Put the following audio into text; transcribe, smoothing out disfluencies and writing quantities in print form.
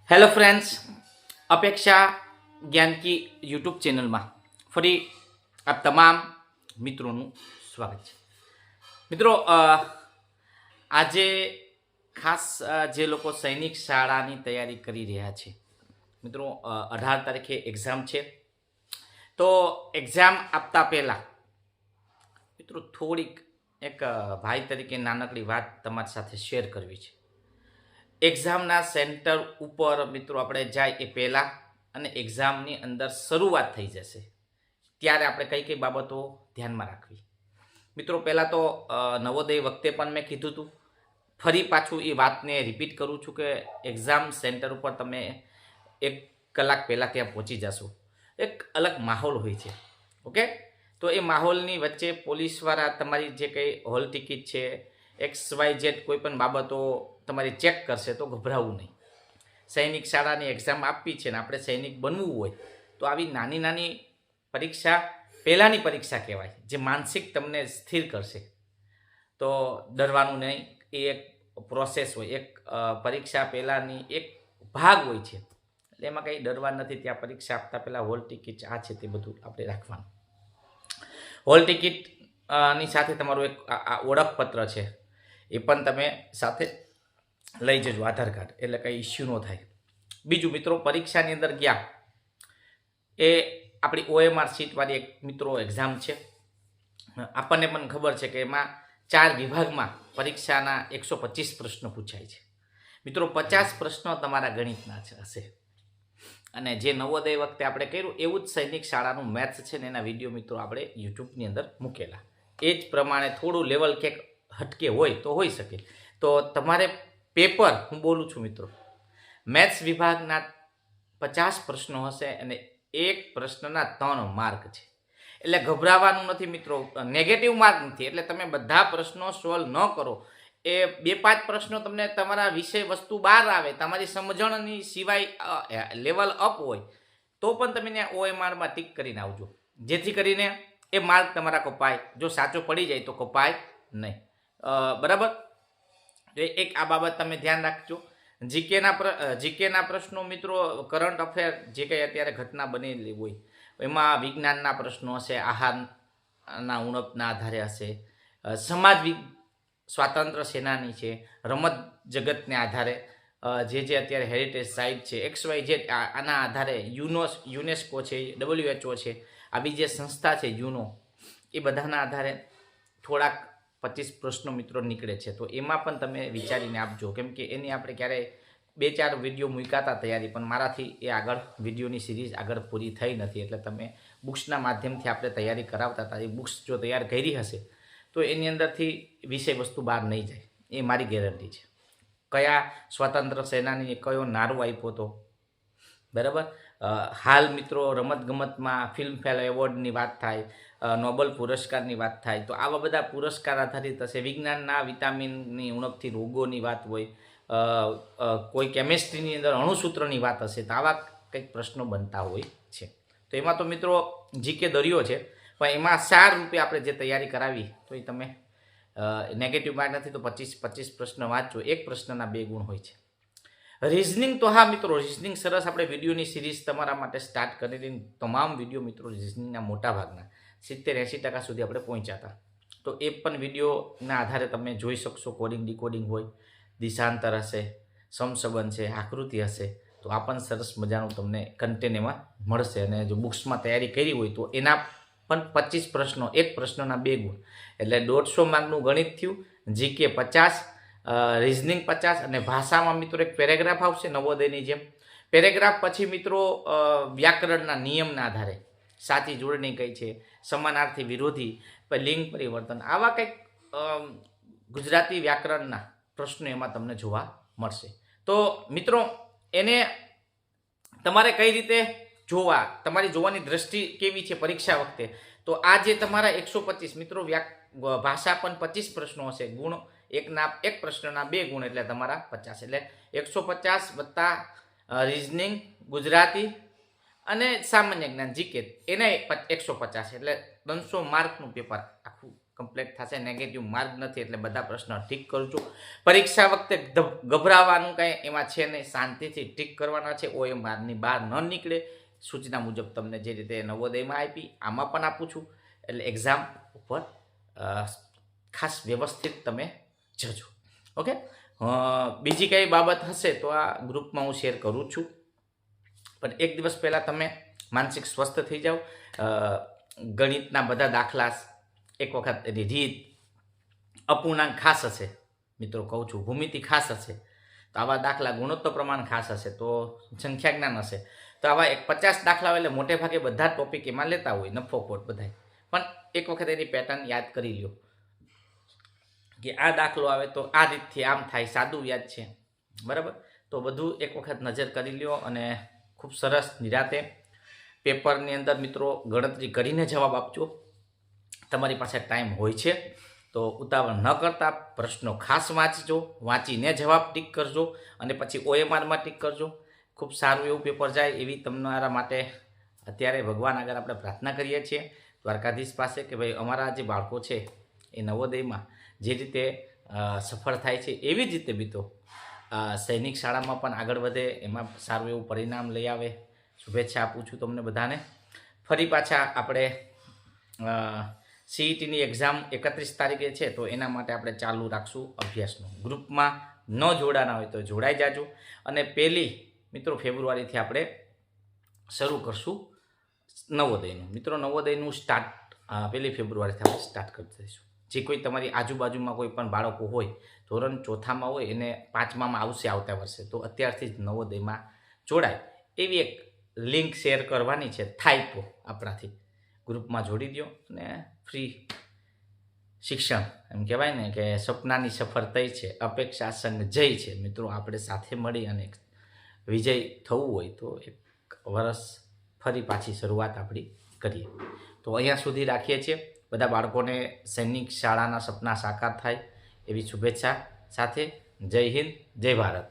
Hello friends, અપેક્ષા જ્ઞાન કી YouTube ચેનલમાં ફરી આપ તમામ મિત્રોનું સ્વાગત છે. મિત્રો, આજે ખાસ જે લોકો સૈનિક શાળાની તૈયારી કરી રહ્યા છે, મિત્રો 18 તારીખે એક્ઝામ છે. તો એક્ઝામ આપતા પહેલાં મિત્રો થોડીક એક ભાઈ તરીકે નાનકડી વાત તમારી સાથે શેર કરવી છે. એક્ઝામના સેન્ટર ઉપર મિત્રો આપણે જાય એ પહેલાં અને એક્ઝામની અંદર શરૂઆત થઈ જશે ત્યારે આપણે કઈ કઈ બાબતો ધ્યાનમાં રાખવી. મિત્રો પહેલાં તો નવોદય વખતે પણ મેં કીધું હતું, ફરી પાછું એ વાતને રિપીટ કરું છું કે એક્ઝામ સેન્ટર ઉપર તમે 1 કલાક પહેલાં ત્યાં પહોંચી જશો. એક અલગ માહોલ હોય છે. ઓકે, તો એ માહોલની વચ્ચે પોલીસવાળા તમારી જે કંઈ હોલ ટિકિટ છે, XYZ કોઈ પણ બાબતો તમારી ચેક કરશે તો ગભરાવું નહીં. સૈનિક શાળાની એક્ઝામ આપવી છે ને આપણે સૈનિક બનવું હોય તો આવી નાની નાની પરીક્ષા પહેલાંની પરીક્ષા કહેવાય, જે માનસિક તમને સ્થિર કરશે. તો ડરવાનું નહીં, એ એક પ્રોસેસ હોય, એક પરીક્ષા પહેલાંની એક ભાગ હોય છે. એટલે એમાં કંઈ ડરવા નથી. ત્યાં પરીક્ષા આપતા પહેલાં હોલ ટિકિટ આ છે તે બધું આપણે રાખવાનું. હોલ ટિકિટ ની સાથે તમારું એક ઓળખપત્ર છે, એ પણ તમે સાથે લઈ જજો, આધાર કાર્ડ, એટલે કંઈ ઇસ્યુ ન થાય. બીજું મિત્રો, પરીક્ષાની અંદર ગયા એ આપણી OMR સીટવાળી એક મિત્રો એક્ઝામ છે. આપણને પણ ખબર છે કે એમાં 4 વિભાગમાં પરીક્ષાના 125 પ્રશ્નો પૂછાય છે. મિત્રો 50 પ્રશ્નો તમારા ગણિતના હશે. અને જે નવોદય વખતે આપણે કર્યું એવું જ સૈનિક શાળાનું મેથ્સ છે ને એના વિડીયો મિત્રો આપણે યુટ્યુબની અંદર મૂકેલા. એ જ પ્રમાણે થોડું લેવલ ક્યાંક હટકે હોય તો હોઈ શકે. તો તમારે પેપર, હું બોલું છું મિત્રો, મેથ્સ વિભાગના 50 પ્રશ્નો હશે અને એક પ્રશ્નના 3 માર્ક છે. એટલે ગભરાવાનું નથી મિત્રો, નેગેટિવ માર્ક નથી. એટલે તમે બધા પ્રશ્નો સોલ્વ ન કરો, એ 2-5 પ્રશ્નો તમને તમારા વિષય વસ્તુ બહાર આવે, તમારી સમજણની સિવાય લેવલ અપ હોય તો પણ તમે ત્યાં OMRમાં ટીક કરીને આવજો, જેથી કરીને એ માર્ક તમારા કપાય. જો સાચો પડી જાય તો કપાય નહીં. બરાબર? એક આ બાબત તમે ધ્યાન રાખજો. જીકેના પ્રશ્નો મિત્રો, કરંટ અફેર જે કંઈ અત્યારે ઘટના બનેલી હોય એમાં વિજ્ઞાનના પ્રશ્નો હશે, આહારના ઉણપના આધારે હશે, સમાજ સ્વાતંત્ર્ય સેનાની છે, રમત જગતને આધારે જે અત્યારે હેરિટેજ સાઇટ છે, XYZ આના આધારે યુનેસ્કો છે, WHO છે, આવી જે સંસ્થા છે યુનો, એ બધાના આધારે થોડાક 25 પ્રશ્નો મિત્રો નીકળે છે. તો એમાં પણ તમે વિચારીને આપજો, કેમ કે એની આપણે ક્યારેય 2-4 વિડીયો મૂક્યા હતા તૈયારી, પણ મારાથી એ આગળ વિડીયોની સિરીઝ આગળ પૂરી થઈ નથી. એટલે તમે બુક્સના માધ્યમથી આપણે તૈયારી કરાવતા હતા. એ બુક્સ જો તૈયાર કરી હશે તો એની અંદરથી વિષય વસ્તુ બહાર નહીં જાય, એ મારી ગેરંટી છે. કયા સ્વતંત્ર સેનાની કયો નારો આપ્યો હતો, બરાબર? હાલ મિત્રો રમતગમતમાં ફિલ્મફેર એવોર્ડની વાત થાય, નોબેલ પુરસ્કારની વાત થાય, તો આવા બધા પુરસ્કાર આધારિત હશે. વિજ્ઞાનના વિટામિનની ઉણપથી રોગોની વાત હોય, કોઈ કેમિસ્ટ્રીની અંદર અણુસૂત્રની વાત હશે, તો આવા કંઈક પ્રશ્નો બનતા હોય છે. તો એમાં તો મિત્રો જીકે દરિયો છે, પણ એમાં સાર રૂપે આપણે જે તૈયારી કરાવી તો એ તમે નેગેટિવ માર્ક નથી તો 25 પ્રશ્ન વાંચો. એક પ્રશ્નના 2 ગુણ હોય છે. રિઝનિંગ તો હા મિત્રો, રિઝનિંગ સરસ આપણે વિડીયોની સિરીઝ તમારા માટે સ્ટાર્ટ કરેલી. તમામ વિડીયો મિત્રો રિઝનિંગના મોટા ભાગના 70-80% સુધી આપણે પહોંચ્યા હતા. તો એ પણ વિડીયોના આધારે તમે જોઈ શકશો. કોડિંગ ડીકોડિંગ હોય, દિશાંતર હશે, સમસંબંધ છે, આકૃતિ હશે. તો આ પણ સરસ મજાનું તમને કન્ટેન્ટ એમાં મળશે. અને જો બુક્સમાં તૈયારી કરી હોય તો એના પણ 25 પ્રશ્નો, એક પ્રશ્નના 2 ગુણ, એટલે 150 માર્કનું ગણિત થયું. જીકે 50, રિઝનિંગ 50, અને ભાષામાં મિત્રો એક પેરેગ્રાફ આવશે નવોદયની જેમ. પેરેગ્રાફ પછી મિત્રો વ્યાકરણના નિયમના આધારે સાચી જોડણી કઈ છે, સમાનાર્થી વિરોધી, લિંગ પરિવર્તન, આવા કંઈક ગુજરાતી વ્યાકરણના પ્રશ્નો એમાં તમને જોવા મળશે. તો મિત્રો એને તમારે કઈ રીતે જોવા, તમારી જોવાની દ્રષ્ટિ કેવી છે પરીક્ષા વખતે, તો આ જે તમારા 125 મિત્રો ભાષા પણ 25 પ્રશ્નો હશે, ગુણ એક પ્રશ્નના 2 ગુણ, એટલે તમારા 50, એટલે 150 વત્તા રિઝનિંગ, ગુજરાતી અને સામાન્ય જ્ઞાન જીકે એને 150, એટલે 300 માર્કનું પેપર આખું કમ્પ્લીટ થશે. નેગેટિવ માર્ક નથી એટલે બધા પ્રશ્નો ઠીક કરું છું. પરીક્ષા વખતે ગભરાવાનું કાંઈ એમાં છે નહીં, શાંતિથી ઠીક કરવાના છે. OMRની બહાર ન નીકળે સૂચના મુજબ તમને જે રીતે નવોદયમાં આપી આમાં પણ આપું છું. એટલે એક્ઝામ ઉપર ખાસ વ્યવસ્થિત તમે જજો. ઓકે, બીજી કઈ બાબત હશે તો આ ગ્રુપમાં હું શેર કરું છું. પણ એક દિવસ પહેલાં તમે માનસિક સ્વસ્થ થઈ જાઓ. ગણિતના બધા દાખલા એક વખત રીત, અપૂર્ણાંક ખાસ હશે મિત્રો, કહું છું ભૂમિતિ ખાસ હશે તો આવા દાખલા, ગુણોત્તર પ્રમાણ ખાસ હશે તો સંખ્યા જ્ઞાન હશે તો આવા 50 દાખલા એટલે મોટે ભાગે બધા ટોપિક એમાં લેતા હોય, નફો ખોટ બધા. પણ એક વખત એની પેટર્ન યાદ કરી લ્યો કે આ દાખલો આવે તો આ રીતથી આમ થાય, સાદું યાદ છે બરાબર. તો બધું એક વખત નજર કરી લ્યો અને ખૂબ સરસ નિરાતે પેપરની અંદર મિત્રો ગણતરી કરીને જવાબ આપજો. તમારી પાસે ટાઈમ હોય છે તો ઉતાવળ ન કરતા પ્રશ્નો ખાસ વાંચજો, વાંચીને જવાબ ટીક કરજો અને પછી OMRમાં ટીક કરજો. ખૂબ સારું એવું પેપર જાય એવી તમારા માટે અત્યારે ભગવાન આગળ આપણે પ્રાર્થના કરીએ છીએ, દ્વારકાધીશ પાસે, કે ભાઈ અમારા જે બાળકો છે એ નવોદયમાં જે રીતે સફળ થાય છે એવી જ રીતે બી તો સૈનિક શાળામાં પણ આગળ વધે, એમાં સારું એવું પરિણામ લઈ આવે. શુભેચ્છા આપું છું તમને બધાને. ફરી પાછા આપણે CETની એક્ઝામ 31 તારીખે છે તો એના માટે આપણે ચાલુ રાખશું અભ્યાસનું. ગ્રુપમાં ન જોડાના હોય તો જોડાઈ જાજો. અને 1 ફેબ્રુઆરીથી આપણે શરૂ કરશું નવોદયનું. મિત્રો નવોદયનું સ્ટાર્ટ 1 ફેબ્રુઆરીથી આપણે સ્ટાર્ટ કરી દઈશું. જે કોઈ તમારી આજુબાજુમાં કોઈ પણ બાળકો હોય, ધોરણ 4માં હોય, એને 5મામાં આવશે આવતા વર્ષે, તો અત્યારથી જ નવોદયમાં જોડાય એવી એક લિંક શેર કરવાની છે. થાય તો આપણાથી ગ્રુપમાં જોડી દો અને ફ્રી શિક્ષણ, એમ કહેવાય ને કે સપનાની સફર થઈ છે, અપેક્ષા સંગ જય છે. મિત્રો આપણે સાથે મળી અને વિજય થવું હોય તો એક વર્ષ ફરી પાછી શરૂઆત આપણી કરીએ. તો અહીંયા સુધી રાખીએ છીએ. બધા બાળકોને સૈનિક શાળાના સપના સાકાર થાય એવી શુભેચ્છા સાથે. જય હિન્દ, જય ભારત.